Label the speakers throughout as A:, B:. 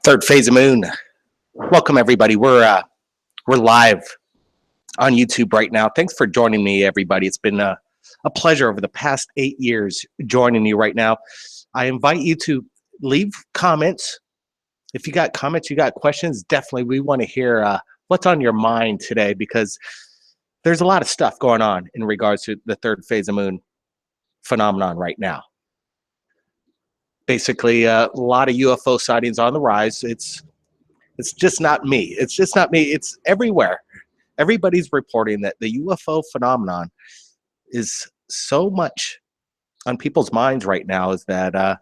A: Third phase of moon. Welcome everybody. We're live on YouTube right now. Thanks for joining me, everybody. It's been a pleasure over the past 8 years joining you right now. I invite you to leave comments. If you got comments, you got questions, definitely we want to hear what's on your mind today, because there's a lot of stuff going on in regards to the third phase of moon phenomenon right now. Basically, a lot of UFO sightings on the rise. It's just not me. It's just not me. It's everywhere. Everybody's reporting that the UFO phenomenon is so much on people's minds right now, is that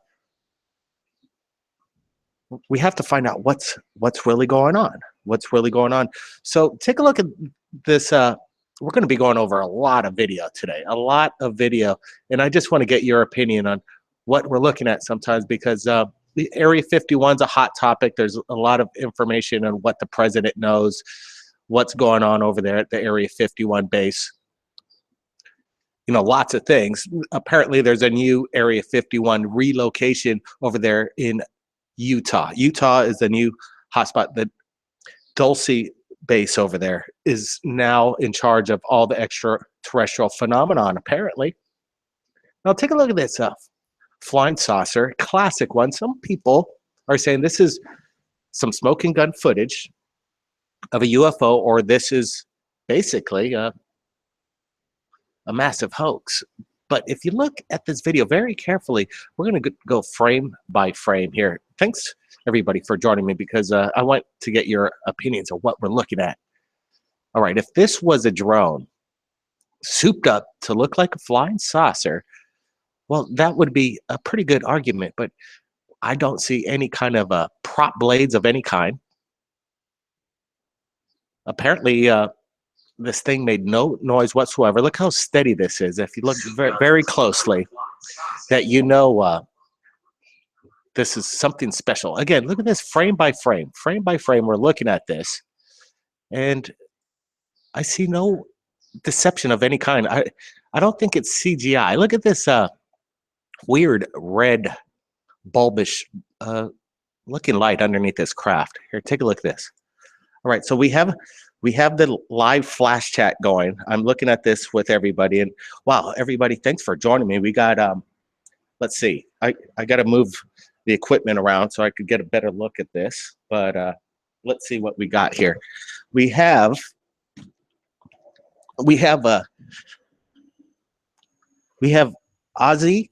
A: we have to find out what's really going on. What's really going on. So take a look at this. We're going to be going over a lot of video today, a lot of video. And I just want to get your opinion on what we're looking at sometimes, because the Area 51 is a hot topic. There's a lot of information on what the president knows, what's going on over there at the Area 51 base. You know, lots of things. Apparently, there's a new Area 51 relocation over there in Utah. Utah is the new hotspot. The Dulce base over there is now in charge of all the extraterrestrial phenomenon, apparently. Now, take a look at this flying saucer, classic one. Some people are saying this is some smoking gun footage of a UFO, or this is basically a massive hoax. But if you look at this video very carefully, we're going to go frame by frame here. Thanks, everybody, for joining me, because I want to get your opinions on what we're looking at. All right, if this was a drone souped up to look like a flying saucer, well, that would be a pretty good argument, but I don't see any kind of prop blades of any kind. Apparently, this thing made no noise whatsoever. Look how steady this is. If you look very, very closely, that you know this is something special. Again, look at this frame by frame. Frame by frame, we're looking at this, and I see no deception of any kind. I don't think it's CGI. Look at this weird red bulbish looking light underneath this craft. Here, take a look at this. All right, so we have the live flash chat going. I'm looking at this with everybody, and wow, everybody, thanks for joining me. We got let's see, I got to move the equipment around so I could get a better look at this, but let's see what we got here. We have Ozzy,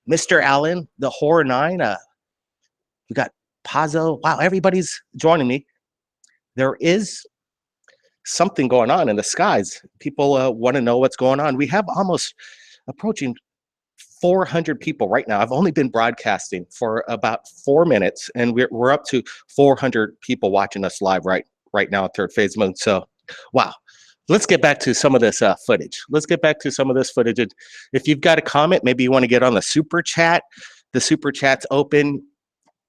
A: Mr. Allen, the Horror Nine. We got Pazzo. Wow, everybody's joining me. There is something going on in the skies. People want to know what's going on. We have almost approaching 400 people right now. I've only been broadcasting for about 4 minutes, and we're up to 400 people watching us live right now at Third Phase Moon. So, wow. Let's get back to some of this footage. Let's get back to some of this footage. If you've got a comment, maybe you want to get on the super chat. The super chat's open.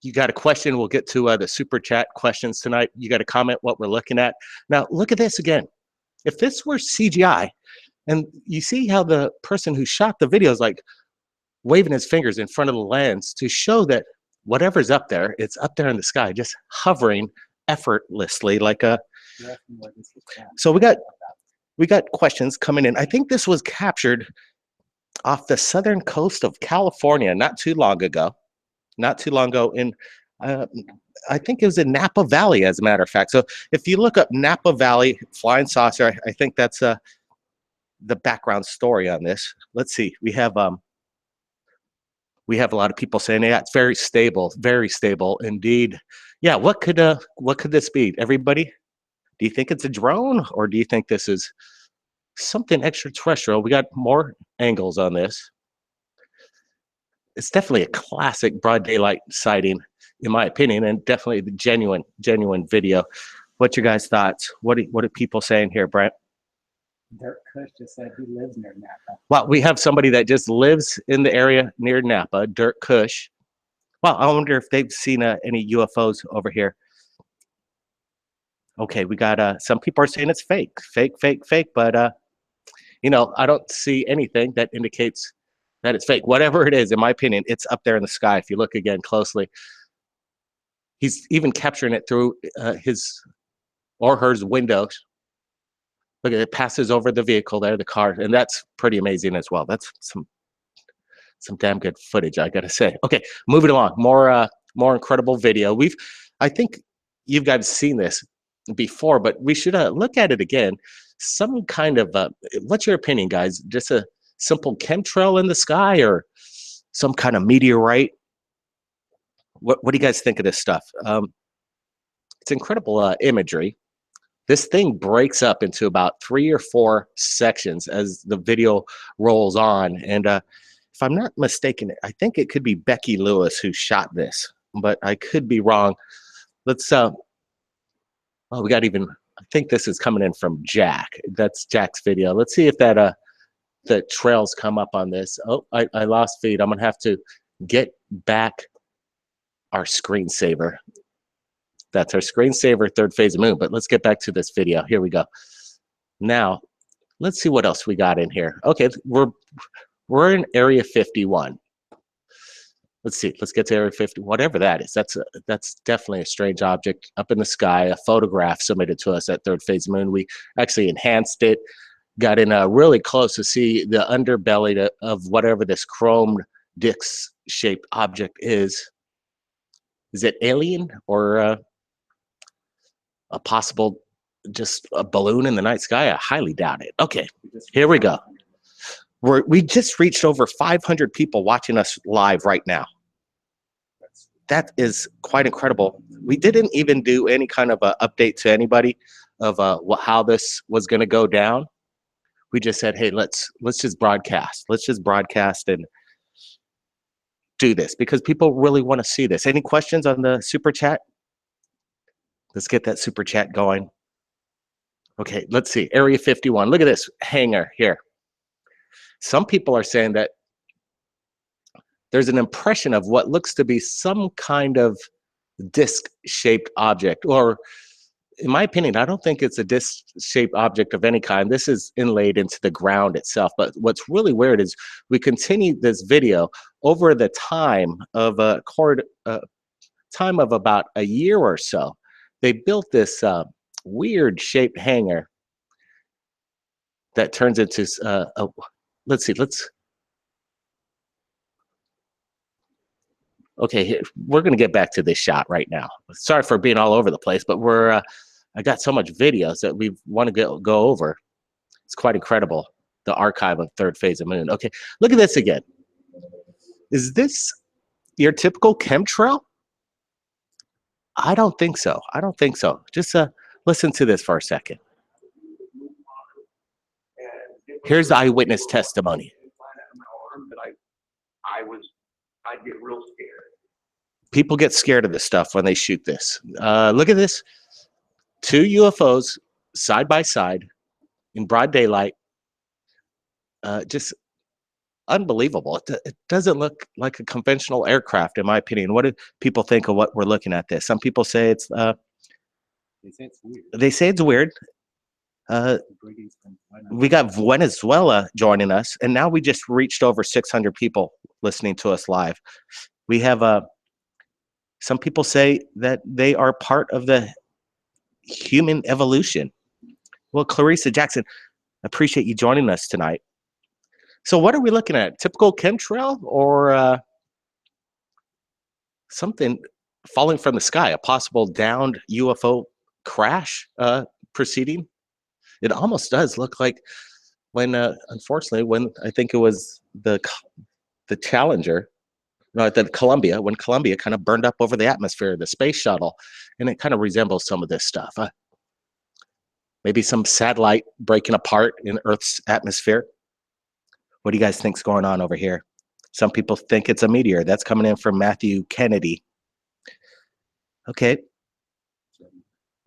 A: You got a question, we'll get to the super chat questions tonight. You got a comment what we're looking at. Now, look at this again. If this were CGI, and you see how the person who shot the video is like waving his fingers in front of the lens to show that whatever's up there, it's up there in the sky, just hovering effortlessly like a... So we got questions coming in. I think this was captured off the southern coast of California not too long ago. In I think it was in Napa Valley, as a matter of fact. So if you look up Napa Valley flying saucer, I think that's the background story on this. Let's see. We have a lot of people saying, yeah, it's very stable indeed. Yeah, what could this be? Everybody, do you think it's a drone, or do you think this is something extraterrestrial? We got more angles on this. It's definitely a classic broad daylight sighting, in my opinion, and definitely the genuine video. What's your guys' thoughts? What are people saying here, Brent?
B: Dirk Kush just said he lives near Napa.
A: Well, we have somebody that just lives in the area near Napa, Dirk Kush. Well, I wonder if they've seen any UFOs over here. Okay, we got some people are saying it's fake, but you know, I don't see anything that indicates that it's fake. Whatever it is, in my opinion, it's up there in the sky. If you look again closely, He's even capturing it through his or her windows. Look at it, passes over the vehicle there, the car, and that's pretty amazing as well. That's some damn good footage, I gotta say. Okay, moving along. More incredible video. I think you guys seen this before, but we should look at it again. Some kind of what's your opinion, guys? Just a simple chemtrail in the sky, or some kind of meteorite? What do you guys think of this stuff? It's incredible imagery. This thing breaks up into about 3 or 4 sections as the video rolls on. And if I'm not mistaken, I think it could be Becky Lewis who shot this, but I could be wrong. Let's, we got even, I think this is coming in from Jack. That's Jack's video. Let's see if that, the trails come up on this. Oh, I lost feed. I'm going to have to get back our screensaver. That's our screensaver, third phase of moon. But let's get back to this video. Here we go. Now, let's see what else we got in here. Okay, we're in Area 51. Let's see. Let's get to Area 50. Whatever that is, that's definitely a strange object up in the sky. A photograph submitted to us at third phase of moon. We actually enhanced it. Got in really close to see the underbelly of whatever this chromed disc-shaped object is. Is it alien or a possible just a balloon in the night sky? I highly doubt it. Okay, here we go. We just reached over 500 people watching us live right now. That is quite incredible. We didn't even do any kind of a update to anybody of how this was going to go down. We just said, hey, let's just broadcast. Let's just broadcast and do this because people really want to see this. Any questions on the super chat? Let's get that super chat going. Okay, let's see. Area 51. Look at this hangar here. Some people are saying that there's an impression of what looks to be some kind of disc-shaped object, or in my opinion, I don't think it's a disc-shaped object of any kind. This is inlaid into the ground itself. But what's really weird is we continued this video over the time of time of about a year or so. They built this weird shaped hangar that turns into let's see, okay, here, we're going to get back to this shot right now. Sorry for being all over the place, but I got so much videos that we want to go over. It's quite incredible, the archive of third phase of moon. Okay, look at this again. Is this your typical chemtrail? I don't think so. I don't think so. Just listen to this for a second. Here's the eyewitness testimony. I'd get real scared. People get scared of this stuff when they shoot this. Look at this. 2 UFOs side by side in broad daylight. Just unbelievable. It doesn't look like a conventional aircraft, in my opinion. What do people think of what we're looking at this? Some people say it's
B: They say it's weird.
A: they say it's weird. We got Venezuela joining us, and now we just reached over 600 people listening to us live. We have some people say that they are part of the human evolution. Well, Clarissa Jackson, appreciate you joining us tonight. So what are we looking at? Typical chemtrail or something falling from the sky, a possible downed UFO crash proceeding? It almost does look like when, unfortunately, when I think it was the Challenger, no, the Columbia, when Columbia kind of burned up over the atmosphere, the space shuttle, and it kind of resembles some of this stuff. Maybe some satellite breaking apart in Earth's atmosphere. What do you guys think's going on over here? Some people think it's a meteor. That's coming in from Matthew Kennedy. Okay.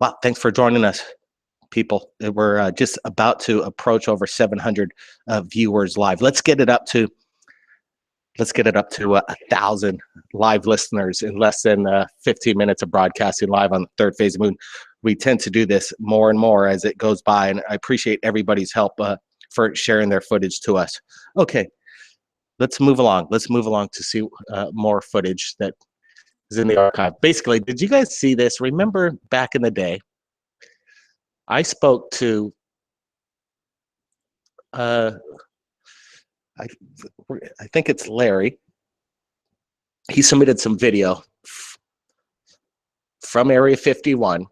A: Wow, thanks for joining us, people. We're just about to approach over 700 viewers live. Let's get it up to 1,000 live listeners in less than 15 minutes of broadcasting live on the third phase of moon. We tend to do this more and more as it goes by, and I appreciate everybody's help for sharing their footage to us. Okay, let's move along. Let's move along to see more footage that is in the archive. Basically, did you guys see this? Remember back in the day, I spoke to uh, I, I think it's Larry. He submitted some video from Area 51.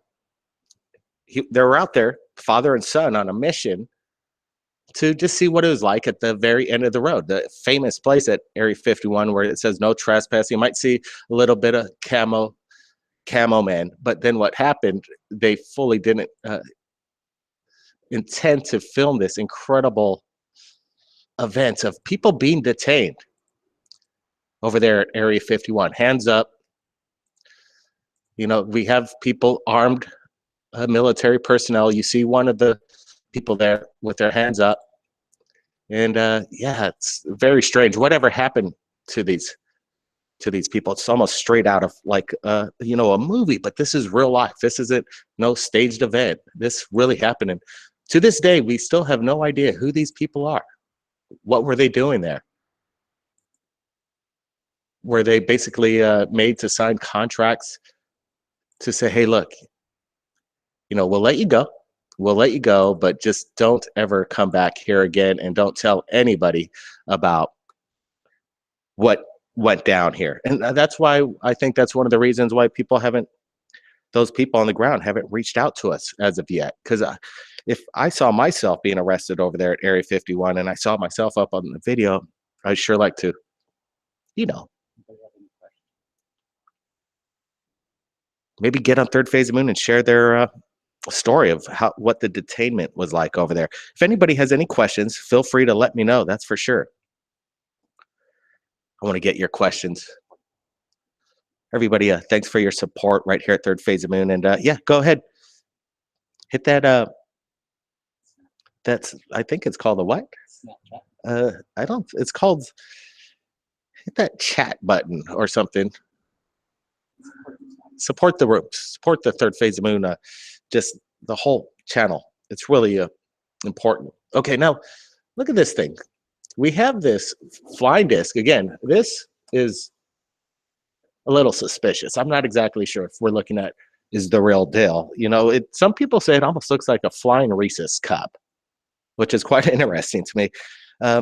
A: They were out there, father and son, on a mission to just see what it was like at the very end of the road, the famous place at Area 51 where it says no trespassing. You might see a little bit of camo man, but then what happened, they fully didn't intend to film this incredible event of people being detained over there at Area 51. Hands up. You know, we have people armed, military personnel. You see one of the people there with their hands up. And yeah, it's very strange. Whatever happened to these people? It's almost straight out of like you know, a movie, but this is real life. This isn't no staged event. This really happened. And to this day, we still have no idea who these people are. What were they doing there? Were they basically made to sign contracts to say, hey, look, you know, we'll let you go. We'll let you go, but just don't ever come back here again, and don't tell anybody about what went down here. And that's why I think that's one of the reasons why those people on the ground haven't reached out to us as of yet. Because if I saw myself being arrested over there at Area 51 and I saw myself up on the video, I'd sure like to, you know, maybe get on Third Phase of Moon and share their story of what the detainment was like over there. If anybody has any questions, feel free to let me know. That's for sure. I want to get your questions. Everybody, thanks for your support right here at Third Phase of Moon. And yeah, go ahead. Hit that. That's, I think it's called a what? I don't, it's called, hit that chat button or something. Support the room, support the Third Phase of Moon, just the whole channel. It's really important. Okay, now look at this thing. We have this flying disc. Again, this is a little suspicious. I'm not exactly sure if we're looking at is the real deal. You know, some people say it almost looks like a flying Reese's cup, which is quite interesting to me.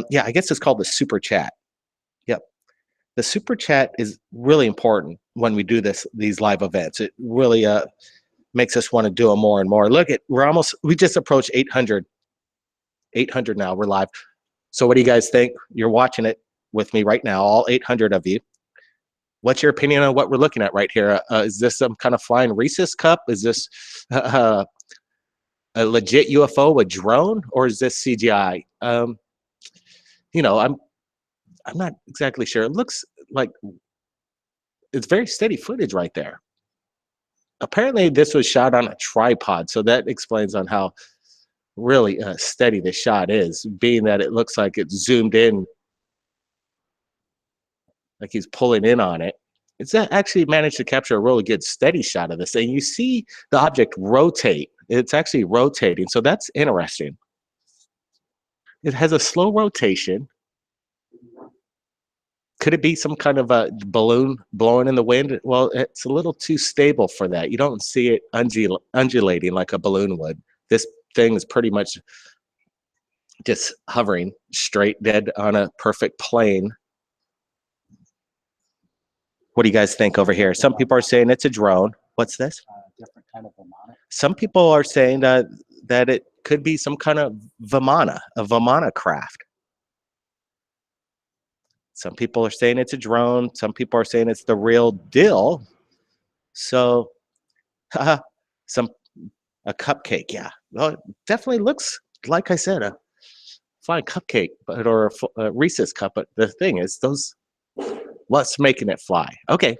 A: Yeah, I guess it's called the super chat. Yep. The super chat is really important when we do these live events. It really makes us want to do them more and more. Look at, we just approached 800 now. We're live. So what do you guys think? You're watching it with me right now, all 800 of you. What's your opinion on what we're looking at right here? Is this some kind of flying Reese's cup? Is this a legit UFO, a drone, or is this CGI? You know, I'm not exactly sure. It looks like it's very steady footage right there. Apparently, this was shot on a tripod, so that explains on how really steady the shot is, being that it looks like it's zoomed in, like he's pulling in on it. It's actually managed to capture a really good steady shot of this thing. You see the object rotate. It's actually rotating, so that's interesting. It has a slow rotation. Could it be some kind of a balloon blowing in the wind? Well, it's a little too stable for that. You don't see it undulating like a balloon would. This thing is pretty much just hovering straight dead on a perfect plane. What do you guys think over here? Some people are saying it's a drone. What's this?
B: Different kind of Vimana.
A: Some people are saying that it could be some kind of Vimana, a Vimana craft. Some people are saying it's a drone. Some people are saying it's the real deal. So, a cupcake, yeah. Well, it definitely looks, like I said, a flying cupcake, or a Reese's cup. But the thing is, what's making it fly? Okay,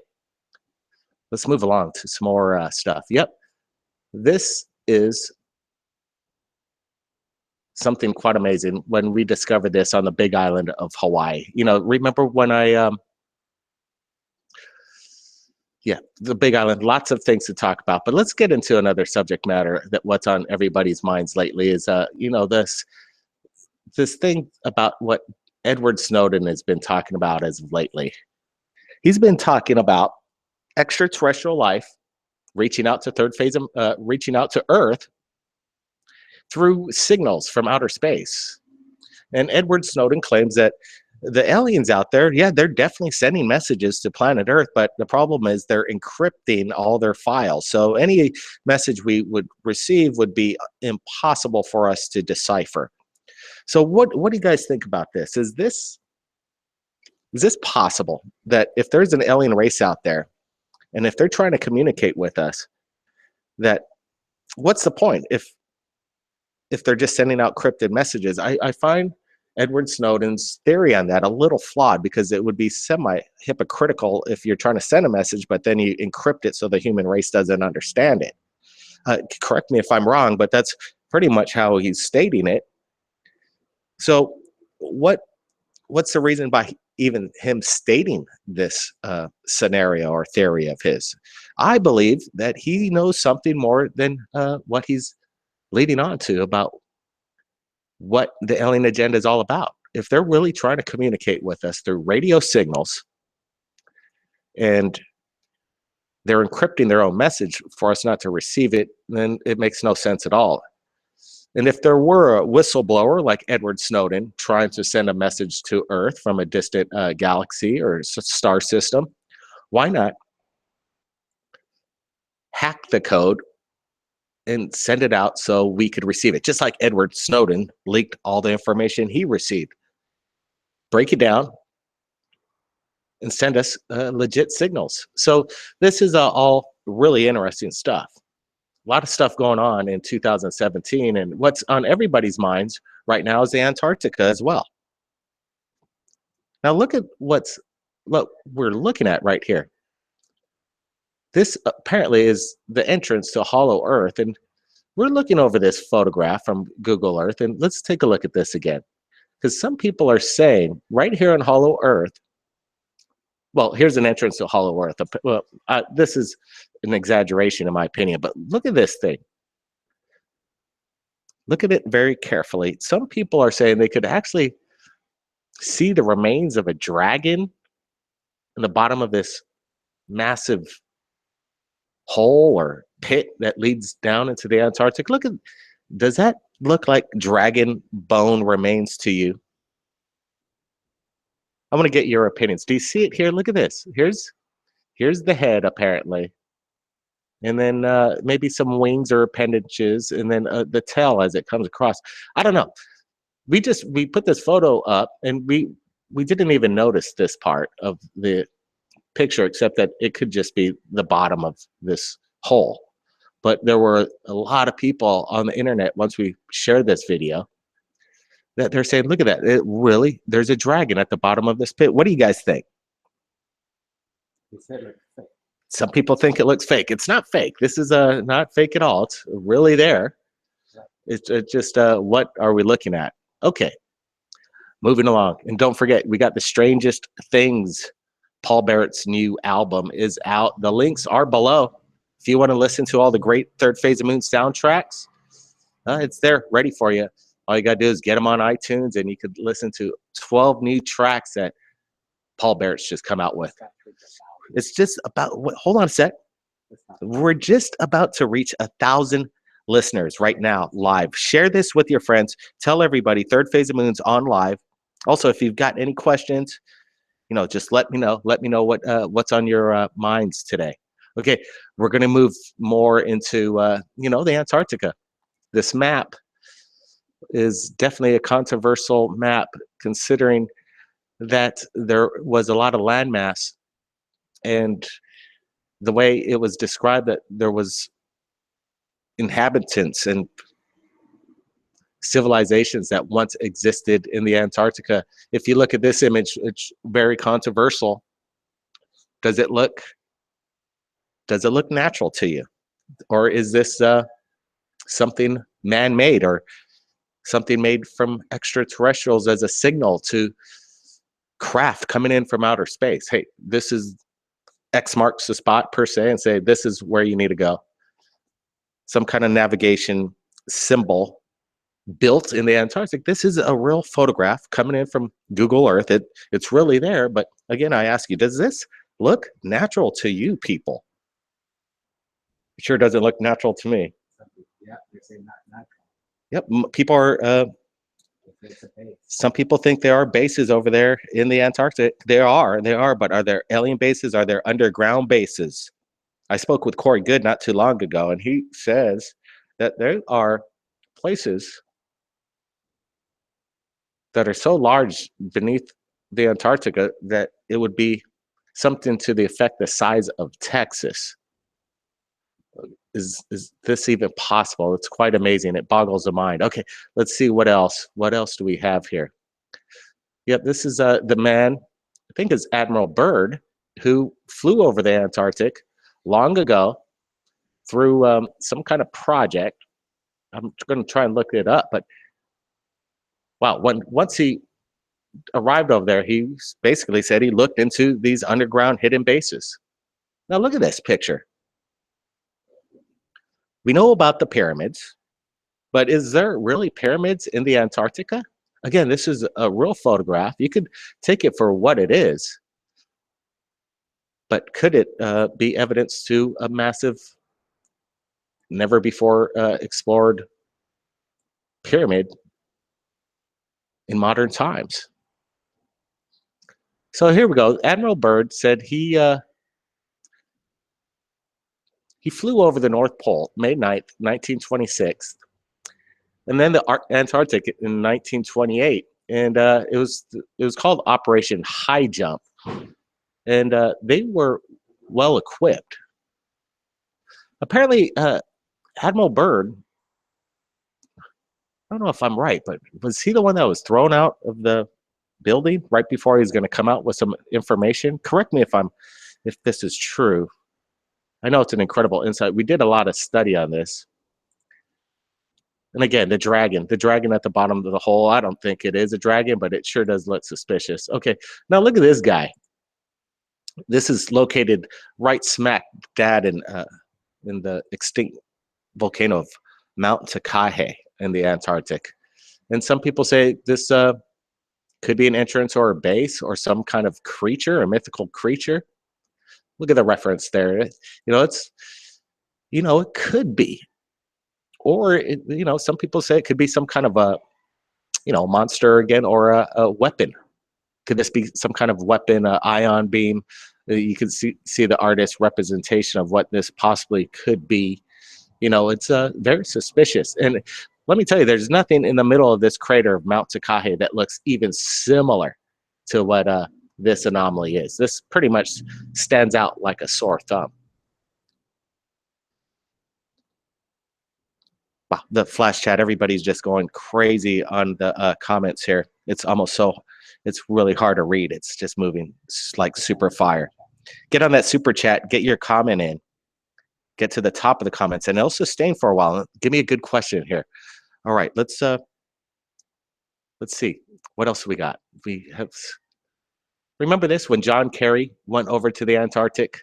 A: let's move along to some more stuff. Yep, this is something quite amazing when we discovered this on the big island of Hawaii. You know, remember when yeah, the big island, lots of things to talk about, but let's get into another subject matter that what's on everybody's minds lately is, you know, this thing about what Edward Snowden has been talking about as of lately. He's been talking about extraterrestrial life reaching out to reaching out to Earth through signals from outer space. And Edward Snowden claims that the aliens out there, yeah, they're definitely sending messages to planet Earth, but the problem is they're encrypting all their files. So any message we would receive would be impossible for us to decipher. So what do you guys think about this? Is this possible that if there's an alien race out there and if they're trying to communicate with us, that what's the point if they're just sending out cryptic messages? I find Edward Snowden's theory on that a little flawed, because it would be semi-hypocritical if you're trying to send a message, but then you encrypt it so the human race doesn't understand it. Correct me if I'm wrong, but that's pretty much how he's stating it. So what's the reason by even him stating this scenario or theory of his? I believe that he knows something more than what he's leading on to about what the alien agenda is all about. If they're really trying to communicate with us through radio signals and they're encrypting their own message for us not to receive it, then it makes no sense at all. And if there were a whistleblower like Edward Snowden trying to send a message to Earth from a distant galaxy or star system, why not hack the code and send it out so we could receive it? Just like Edward Snowden leaked all the information he received. Break it down and send us legit signals. So this is all really interesting stuff. A lot of stuff going on in 2017, and what's on everybody's minds right now is the Antarctica as well. Now look at what we're looking at right here. This apparently is the entrance to Hollow Earth, and we're looking over this photograph from Google Earth, and let's take a look at this again, because some people are saying right here on Hollow Earth, well, here's an entrance to Hollow Earth. Well, this is an exaggeration in my opinion, but look at this thing. Look at it very carefully. Some people are saying they could actually see the remains of a dragon in the bottom of this massive hole or pit that leads down into the Antarctic. Does that look like dragon bone remains to you? I want to get your opinions. Do you see it here? Look at this. Here's the head apparently, and then maybe some wings or appendages, and then the tail as it comes across. I don't know. We put this photo up, and we didn't even notice this part of the picture, except that it could just be the bottom of this hole. But there were a lot of people on the internet once we shared this video that they're saying, look at that. There's a dragon at the bottom of this pit. What do you guys think?
B: He said it's fake.
A: Some people think it looks fake. It's not fake. This is not fake at all. It's really there. It's just what are we looking at? Okay, moving along. And don't forget, we got the Strangest Things. Paul Barrett's new album is out. The links are below. If you want to listen to all the great Third Phase of Moon soundtracks, it's there ready for you. All you got to do is get them on iTunes, and you could listen to 12 new tracks that Paul Barrett's just come out with. It's just about, hold on a sec. We're just about to reach 1,000 listeners right now live. Share this with your friends. Tell everybody Third Phase of Moon's on live. Also, if you've got any questions, just let me know. Let me know what's on your minds today. Okay, we're going to move more into, the Antarctica. This map is definitely a controversial map, considering that there was a lot of landmass, and the way it was described that there was inhabitants and civilizations that once existed in the Antarctica. If you look at this image, it's very controversial. Does it look natural to you? Or is this something man-made, or something made from extraterrestrials as a signal to craft coming in from outer space? Hey, this is X marks the spot per se, and say this is where you need to go. Some kind of navigation symbol built in the Antarctic. This is a real photograph coming in from Google Earth. It's really there. But again, I ask you, does this look natural to you people. It sure doesn't look natural to me.
B: Yeah, they're saying not natural.
A: Yep, people are.
B: It's a base.
A: Some people think there are bases over there in the Antarctic. There are, but are there alien bases? Are there underground bases? I spoke with Corey Good not too long ago, and he says that there are places that are so large beneath the Antarctica that it would be something to the effect the size of Texas. Is this even possible? It's quite amazing. It boggles the mind. Okay, let's see what else. What else do we have here? Yep, this is the man, I think is Admiral Byrd, who flew over the Antarctic long ago through some kind of project. I'm going to try and look it up, but wow, once he arrived over there, he basically said he looked into these underground hidden bases. Now look at this picture. We know about the pyramids, but is there really pyramids in the Antarctica? Again, this is a real photograph. You could take it for what it is, but could it be evidence to a massive, never before explored pyramid in modern times? So here we go. Admiral Byrd said he flew over the North Pole May 9th, 1926, and then the Antarctic in 1928, and it was called Operation High Jump, and they were well equipped. Apparently, Admiral Byrd, I don't know if I'm right, but was he the one that was thrown out of the building right before he was going to come out with some information? Correct me if this is true. I know it's an incredible insight. We did a lot of study on this. And again, the dragon at the bottom of the hole. I don't think it is a dragon, but it sure does look suspicious. Okay, now look at this guy. This is located right smack dab in the extinct volcano of Mount Takahe in the Antarctic. And some people say this could be an entrance or a base or some kind of creature, a mythical creature. Look at the reference there. It could be. Or, some people say it could be some kind of a, monster again, or a weapon. Could this be some kind of weapon, ion beam? You can see the artist's representation of what this possibly could be. It's very suspicious. And let me tell you, there's nothing in the middle of this crater of Mount Takahe that looks even similar to what this anomaly is. This pretty much stands out like a sore thumb. Wow, the flash chat, everybody's just going crazy on the comments here. It's really hard to read. It's just moving like super fire. Get on that super chat, get your comment in, get to the top of the comments, and it'll sustain for a while. Give me a good question here. All right, let's see. What else we got? Remember this when John Kerry went over to the Antarctic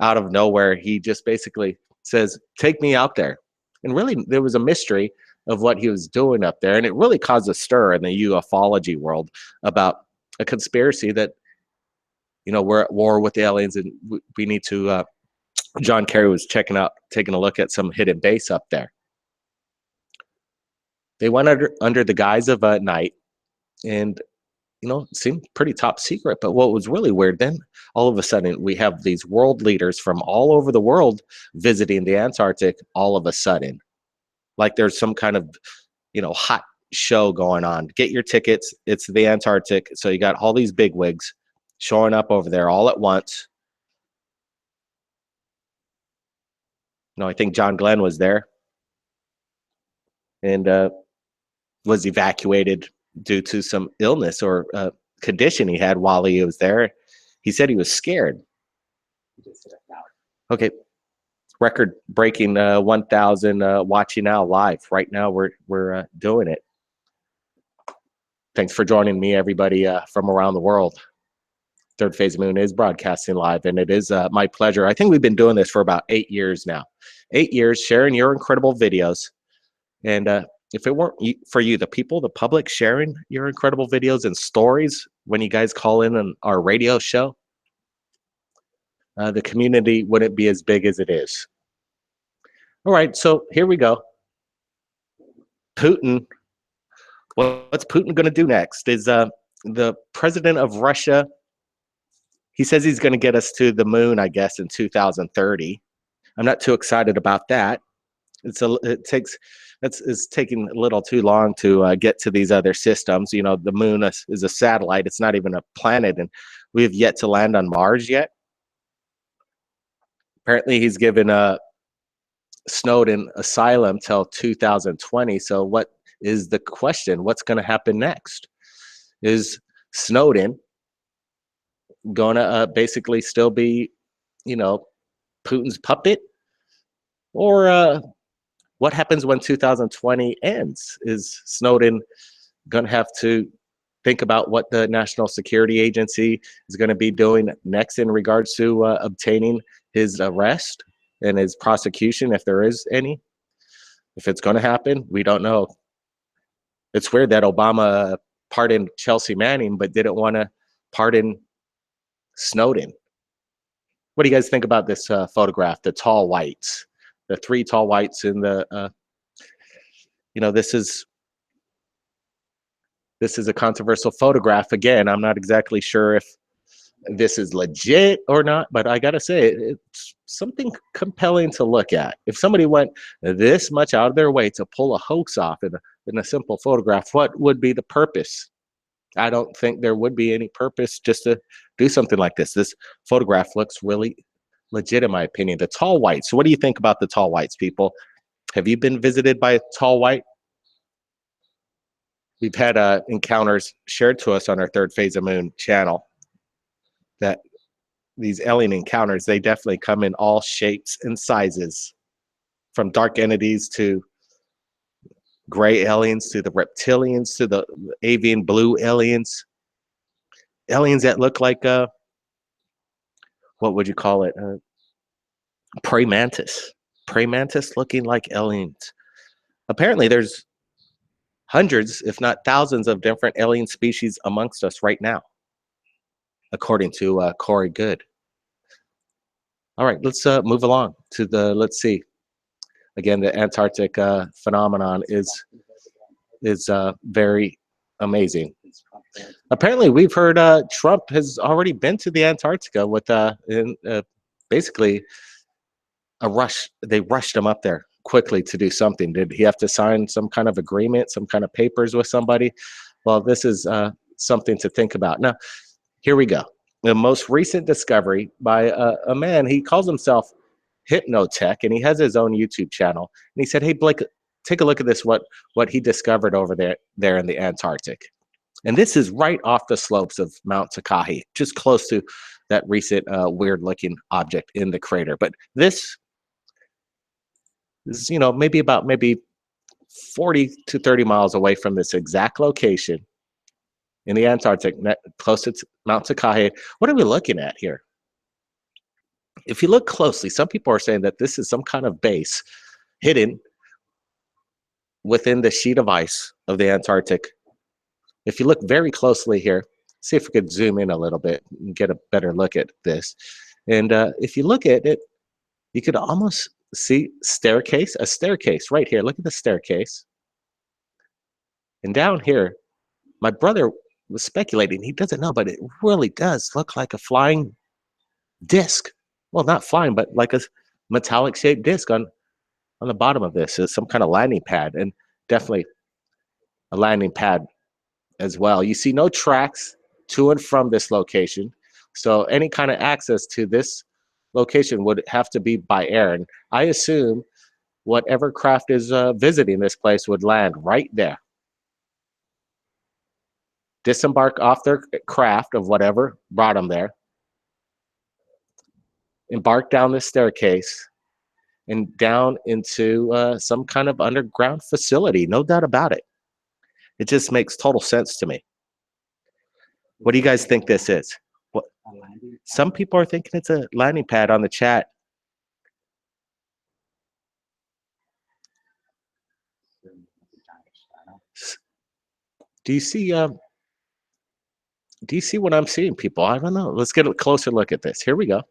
A: out of nowhere, he just basically says, "Take me out there." And really, there was a mystery of what he was doing up there. And it really caused a stir in the ufology world about a conspiracy that, we're at war with the aliens and we need to, John Kerry was taking a look at some hidden base up there. They went under the guise of a night and, it seemed pretty top secret. But what was really weird, then all of a sudden we have these world leaders from all over the world visiting the Antarctic all of a sudden. Like there's some kind of, hot show going on. Get your tickets. It's the Antarctic. So you got all these bigwigs showing up over there all at once. I think John Glenn was there and was evacuated due to some illness or condition he had while he was there. He said he was scared. Okay. Record breaking 1,000 watching now live. Right now we're doing it. Thanks for joining me, everybody from around the world. Third Phase Moon is broadcasting live, and it is my pleasure. I think we've been doing this for about 8 years now. 8 years sharing your incredible videos. And if it weren't for you, the people, the public sharing your incredible videos and stories when you guys call in on our radio show, the community wouldn't be as big as it is. All right, so here we go. Putin. What's Putin going to do next? Is the president of Russia? He says he's going to get us to the moon, I guess, in 2030. I'm not too excited about that. It takes it's taking a little too long to get to these other systems. You know, the moon is a satellite. It's not even a planet, and we have yet to land on Mars yet. Apparently, he's given Snowden asylum till 2020. So, what is the question? What's going to happen next? Is Snowden going to basically still be, you know, Putin's puppet, or what happens when 2020 ends? Is Snowden going to have to think about what the National Security Agency is going to be doing next in regards to obtaining his arrest and his prosecution, if there is any? If it's going to happen, we don't know. It's weird that Obama pardoned Chelsea Manning, but didn't want to pardon Snowden. What do you guys think about this photograph? The tall whites, the three tall whites in the, you know, this is a controversial photograph. Again, I'm not exactly sure if this is legit or not, but I gotta say, it's something compelling to look at. If somebody went this much out of their way to pull a hoax off in a simple photograph, what would be the purpose? I don't think there would be any purpose just to do something like this. This photograph looks really legit, in my opinion. The tall whites. So what do you think about the tall whites, people? Have you been visited by a tall white? We've had encounters shared to us on our Third Phase of Moon channel that these alien encounters, they definitely come in all shapes and sizes, from dark entities to gray aliens to the reptilians to the avian blue aliens, aliens that look like what would you call it? Prey mantis looking like aliens. Apparently, there's hundreds, if not thousands, of different alien species amongst us right now, according to Corey Good. All right, let's move along to the. Let's see. Again, the Antarctic phenomenon is very amazing. Apparently, we've heard Trump has already been to the Antarctica with basically a rush. They rushed him up there quickly to do something. Did he have to sign some kind of agreement, some kind of papers with somebody? Well, this is something to think about. Now, here we go. The most recent discovery by a man, he calls himself Hypnotech, and he has his own YouTube channel. And he said, "Hey, Blake, take a look at this. What he discovered over there in the Antarctic." And this is right off the slopes of Mount Takahi, just close to that recent weird-looking object in the crater. But this is, you know, maybe 40 to 30 miles away from this exact location in the Antarctic, close to Mount Takahi. What are we looking at here? If you look closely, some people are saying that this is some kind of base hidden within the sheet of ice of the Antarctic. If you look very closely here, see if we could zoom in a little bit and get a better look at this. And if you look at it, you could almost see a staircase right here. Look at the staircase. And down here, my brother was speculating, he doesn't know, but it really does look like a flying disc. Well, not flying, but like a metallic shaped disc on the bottom of this. Is some kind of landing pad, and definitely a landing pad as well. You see no tracks to and from this location. So any kind of access to this location would have to be by air. And I assume whatever craft is visiting this place would land right there. Disembark off their craft of whatever brought them there. Embark down the staircase and down into some kind of underground facility. No doubt about it. It just makes total sense to me. What do you guys think this is? What? Some people are thinking it's a landing pad on the chat. Do you see? Do you see what I'm seeing, people? I don't know. Let's get a closer look at this. Here we go.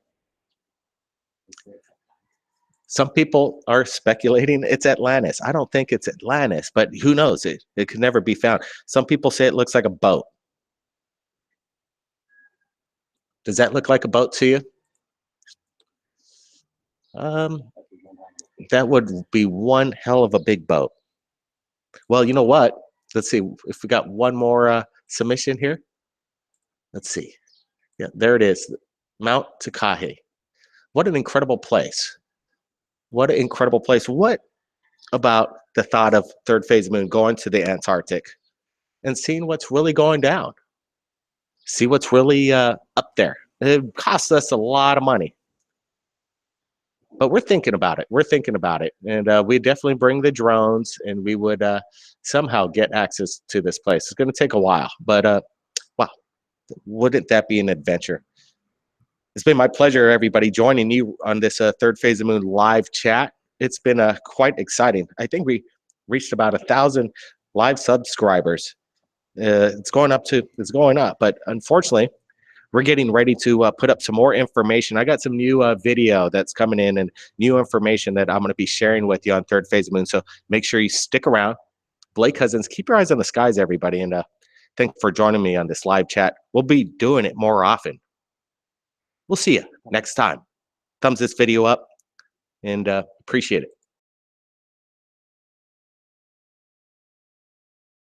A: Some people are speculating it's Atlantis. I don't think it's Atlantis, but who knows? It could never be found. Some people say it looks like a boat. Does that look like a boat to you? That would be one hell of a big boat. Well, you know what? Let's see if we got one more submission here. Let's see. Yeah, there it is. Mount Takahe. What an incredible place. What an incredible place. What about the thought of third phase moon going to the Antarctic and seeing what's really going down? See what's really up there. It costs us a lot of money. But we're thinking about it. We're thinking about it. And we definitely bring the drones and we would somehow get access to this place. It's going to take a while, but wow, wouldn't that be an adventure? It's been my pleasure, everybody, joining you on this Third Phase of Moon live chat. It's been quite exciting. I think we reached about 1,000 live subscribers. It's going up, but unfortunately, we're getting ready to put up some more information. I got some new video that's coming in and new information that I'm going to be sharing with you on Third Phase of Moon. So make sure you stick around. Blake Cousins, keep your eyes on the skies, everybody. And thank you for joining me on this live chat. We'll be doing it more often. We'll see you next time. Thumbs this video up and appreciate it.